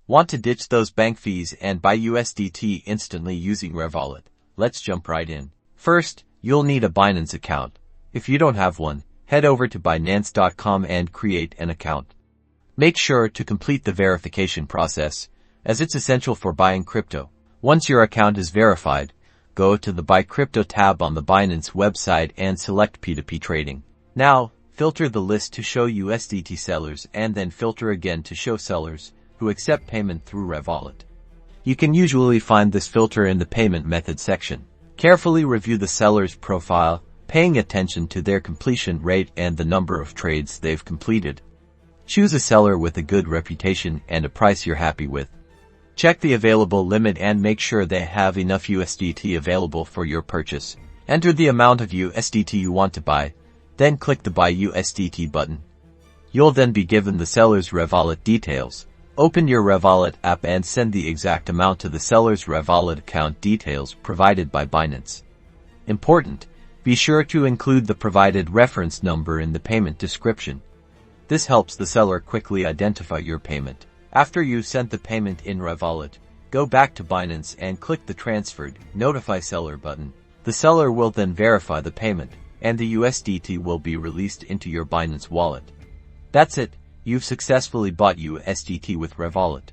Want to ditch those bank fees and buy USDT instantly using Revolut? Let's jump right in. First, you'll need a Binance account. If you don't have one, head over to Binance.com and create an account. Make sure to complete the verification process, as it's essential for buying crypto. Once your account is verified, go to the Buy Crypto tab on the Binance website and select P2P Trading. Now, filter the list to show USDT sellers and then filter again to show sellers who accept payment through Revolut. You can usually find this filter in the payment method section. Carefully review the seller's profile, paying attention to their completion rate and the number of trades they've completed. Choose a seller with a good reputation and a price you're happy with. Check the available limit and make sure they have enough USDT available for your purchase. Enter the amount of USDT you want to buy, then click the Buy USDT button. You'll then be given the seller's Revolut details. Open your Revolut app and send the exact amount to the seller's Revolut account details provided by Binance. Important: be sure to include the provided reference number in the payment description. This helps the seller quickly identify your payment. After you've sent the payment in Revolut, go back to Binance and click the Transferred Notify Seller button. The seller will then verify the payment, and the USDT will be released into your Binance wallet. That's it. You've successfully bought USDT with Revolut.